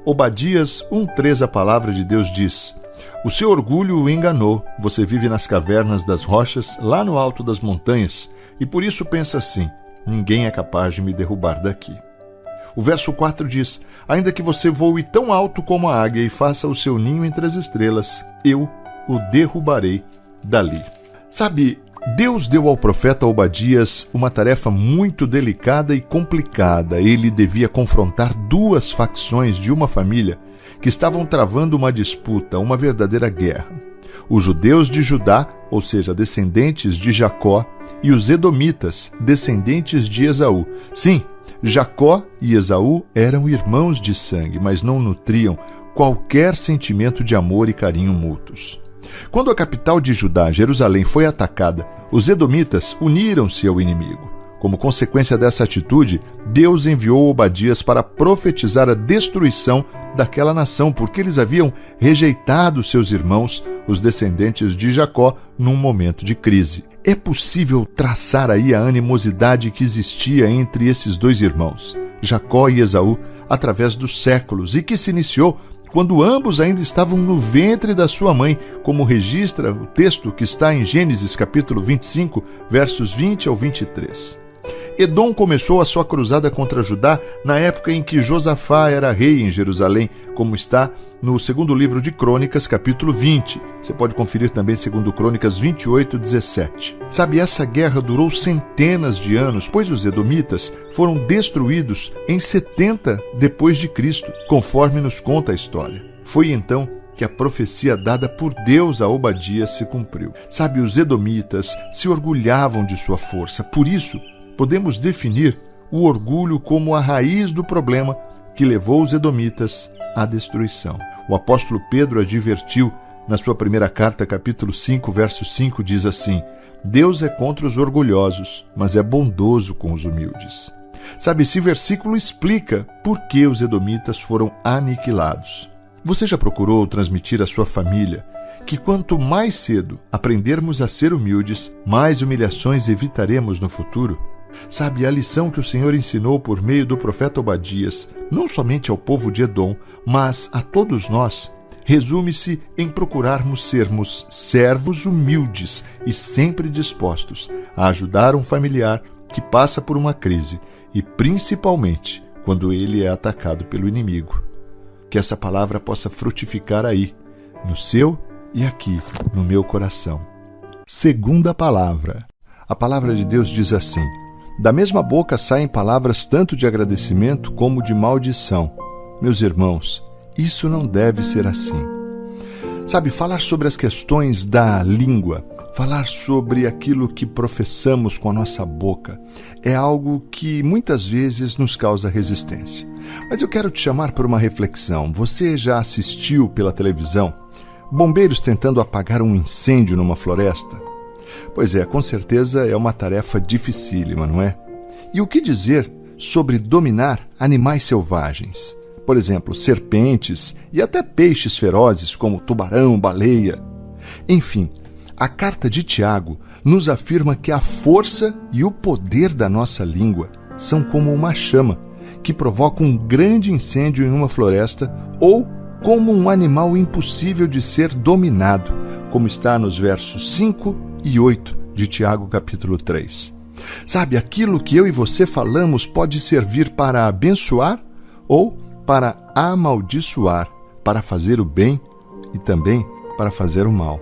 Obadias 1:3, a palavra de Deus diz: o seu orgulho o enganou, você vive nas cavernas das rochas, lá no alto das montanhas, e por isso pensa assim: ninguém é capaz de me derrubar daqui. O verso 4 diz: ainda que você voe tão alto como a águia e faça o seu ninho entre as estrelas, eu o derrubarei dali. Sabe, Deus deu ao profeta Obadias uma tarefa muito delicada e complicada. Ele devia confrontar duas facções de uma família que estavam travando uma disputa, uma verdadeira guerra. Os judeus de Judá, ou seja, descendentes de Jacó, e os edomitas, descendentes de Esaú. Sim, Jacó e Esaú eram irmãos de sangue, mas não nutriam qualquer sentimento de amor e carinho mútuos. Quando a capital de Judá, Jerusalém, foi atacada, os edomitas uniram-se ao inimigo. Como consequência dessa atitude, Deus enviou Obadias para profetizar a destruição daquela nação, porque eles haviam rejeitado seus irmãos, os descendentes de Jacó, num momento de crise. É possível traçar aí a animosidade que existia entre esses dois irmãos, Jacó e Esaú, através dos séculos, e que se iniciou quando ambos ainda estavam no ventre da sua mãe, como registra o texto que está em Gênesis capítulo 25, versos 20 ao 23. Edom começou a sua cruzada contra Judá na época em que Josafá era rei em Jerusalém, como está no segundo livro de Crônicas, capítulo 20. Você pode conferir também segundo Crônicas 28, 17. Sabe, essa guerra durou centenas de anos, pois os edomitas foram destruídos em 70 depois de Cristo, conforme nos conta a história. Foi então que a profecia dada por Deus a Obadias se cumpriu. Sabe, os edomitas se orgulhavam de sua força, por isso podemos definir o orgulho como a raiz do problema que levou os edomitas à destruição. O apóstolo Pedro advertiu na sua primeira carta, capítulo 5, verso 5, diz assim: Deus é contra os orgulhosos, mas é bondoso com os humildes. Sabe, esse versículo explica por que os edomitas foram aniquilados. Você já procurou transmitir à sua família que quanto mais cedo aprendermos a ser humildes, mais humilhações evitaremos no futuro? Sabe, a lição que o Senhor ensinou por meio do profeta Obadias, não somente ao povo de Edom, mas a todos nós, resume-se em procurarmos sermos servos humildes e sempre dispostos a ajudar um familiar que passa por uma crise e principalmente quando ele é atacado pelo inimigo. Que essa palavra possa frutificar aí, no seu e aqui, no meu coração. Segunda palavra. A palavra de Deus diz assim: da mesma boca saem palavras tanto de agradecimento como de maldição. Meus irmãos, isso não deve ser assim. Sabe, falar sobre as questões da língua, falar sobre aquilo que professamos com a nossa boca, é algo que muitas vezes nos causa resistência. Mas eu quero te chamar para uma reflexão. Você já assistiu pela televisão bombeiros tentando apagar um incêndio numa floresta? Pois é, com certeza é uma tarefa dificílima, não é? E o que dizer sobre dominar animais selvagens? Por exemplo, serpentes e até peixes ferozes como tubarão, baleia. Enfim, a carta de Tiago nos afirma que a força e o poder da nossa língua são como uma chama que provoca um grande incêndio em uma floresta, ou como um animal impossível de ser dominado, como está nos versos 5 e 8 de Tiago capítulo 3. Sabe, aquilo que eu e você falamos pode servir para abençoar ou para amaldiçoar, para fazer o bem e também para fazer o mal.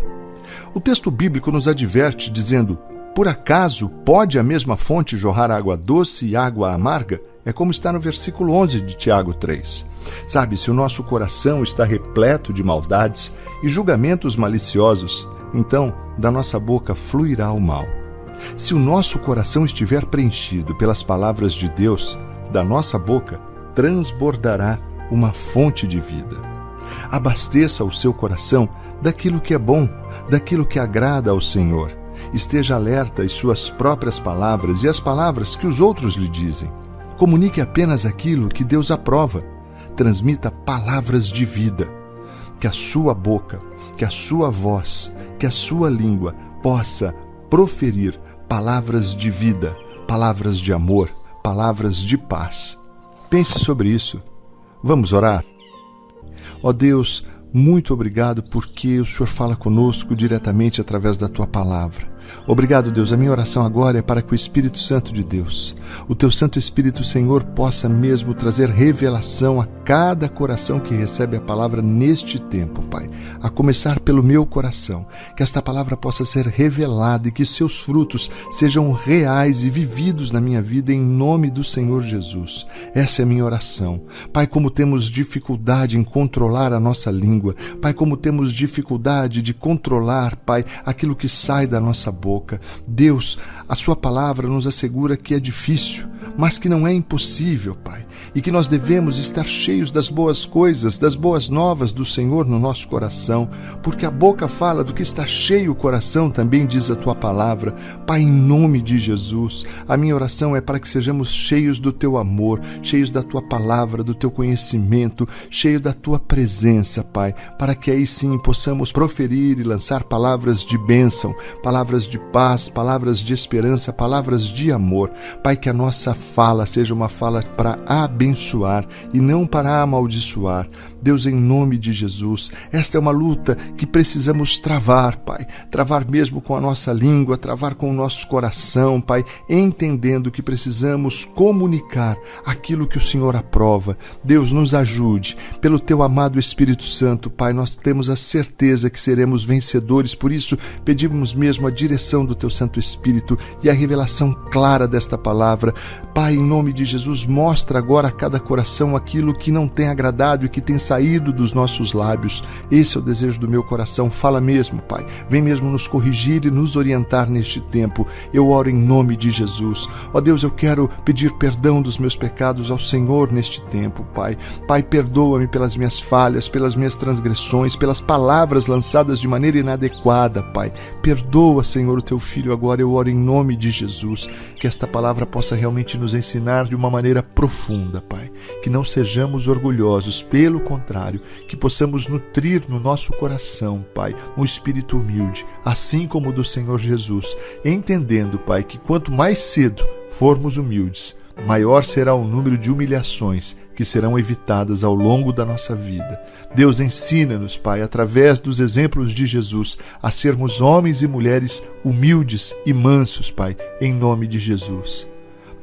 O texto bíblico nos adverte dizendo: por acaso pode a mesma fonte jorrar água doce e água amarga? É como está no versículo 11 de Tiago 3. Sabe, se o nosso coração está repleto de maldades e julgamentos maliciosos, então da nossa boca fluirá o mal. Se o nosso coração estiver preenchido pelas palavras de Deus, da nossa boca transbordará uma fonte de vida. Abasteça o seu coração daquilo que é bom, daquilo que agrada ao Senhor. Esteja alerta às suas próprias palavras e às palavras que os outros lhe dizem. Comunique apenas aquilo que Deus aprova. Transmita palavras de vida. Que a sua boca, que a sua voz, que a sua língua possa proferir palavras de vida, palavras de amor, palavras de paz. Pense sobre isso. Vamos orar? Ó Deus, muito obrigado porque o Senhor fala conosco diretamente através da Tua palavra. Obrigado, Deus. A minha oração agora é para que o Espírito Santo de Deus, o Teu Santo Espírito, Senhor, possa mesmo trazer revelação a cada coração que recebe a palavra neste tempo, Pai. A começar pelo meu coração, que esta palavra possa ser revelada e que seus frutos sejam reais e vividos na minha vida em nome do Senhor Jesus. Essa é a minha oração. Pai, como temos dificuldade em controlar a nossa língua, Pai, como temos dificuldade de controlar, Pai, aquilo que sai da nossa boca. Deus, a Sua palavra nos assegura que é difícil, mas que não é impossível, Pai, e que nós devemos estar cheios das boas coisas, das boas novas do Senhor no nosso coração, porque a boca fala do que está cheio o coração, também diz a Tua palavra. Pai, em nome de Jesus, a minha oração é para que sejamos cheios do Teu amor, cheios da Tua palavra, do Teu conhecimento, cheio da Tua presença, Pai, para que aí sim possamos proferir e lançar palavras de bênção, palavras de paz, palavras de esperança, palavras de amor. Pai, que a nossa fala seja uma fala para abençoar e não para amaldiçoar. Deus, em nome de Jesus, esta é uma luta que precisamos travar, Pai. Travar mesmo com a nossa língua, travar com o nosso coração, Pai, entendendo que precisamos comunicar aquilo que o Senhor aprova. Deus, nos ajude. Pelo Teu amado Espírito Santo, Pai, nós temos a certeza que seremos vencedores. Por isso, pedimos mesmo a direção do Teu Santo Espírito e a revelação clara desta palavra. Pai, em nome de Jesus, mostra agora a cada coração aquilo que não tem agradado e que tem saído dos nossos lábios. Esse é o desejo do meu coração. Fala mesmo, Pai. Vem mesmo nos corrigir e nos orientar neste tempo. Eu oro em nome de Jesus. Ó Deus, eu quero pedir perdão dos meus pecados ao Senhor neste tempo, Pai. Pai, perdoa-me pelas minhas falhas, pelas minhas transgressões, pelas palavras lançadas de maneira inadequada, Pai. Perdoa, Senhor, o Teu Filho agora. Eu oro em nome de Jesus. Que esta palavra possa realmente nos ensinar de uma maneira profunda, Pai. Que não sejamos orgulhosos, pelo contrário, que possamos nutrir no nosso coração, Pai, um espírito humilde, assim como o do Senhor Jesus, entendendo, Pai, que quanto mais cedo formos humildes, maior será o número de humilhações que serão evitadas ao longo da nossa vida. Deus, ensina-nos, Pai, através dos exemplos de Jesus, a sermos homens e mulheres humildes e mansos, Pai, em nome de Jesus.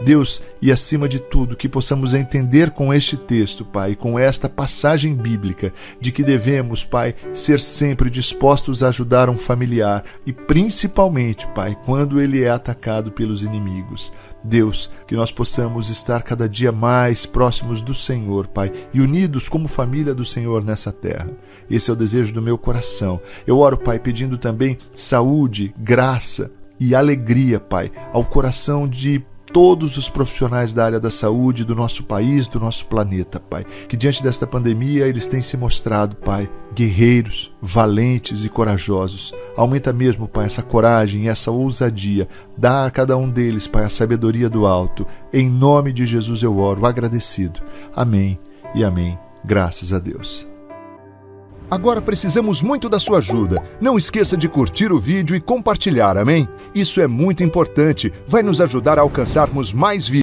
Deus, e acima de tudo, que possamos entender com este texto, Pai, com esta passagem bíblica, de que devemos, Pai, ser sempre dispostos a ajudar um familiar e principalmente, Pai, quando ele é atacado pelos inimigos. Deus, que nós possamos estar cada dia mais próximos do Senhor, Pai, e unidos como família do Senhor nessa terra. Esse é o desejo do meu coração. Eu oro, Pai, pedindo também saúde, graça e alegria, Pai, ao coração de todos os profissionais da área da saúde do nosso país, do nosso planeta, Pai. Que diante desta pandemia eles têm se mostrado, Pai, guerreiros, valentes e corajosos. Aumenta mesmo, Pai, essa coragem e essa ousadia. Dá a cada um deles, Pai, a sabedoria do alto. Em nome de Jesus eu oro, agradecido. Amém e amém. Graças a Deus. Agora precisamos muito da sua ajuda. Não esqueça de curtir o vídeo e compartilhar, amém? Isso é muito importante. Vai nos ajudar a alcançarmos mais vídeos.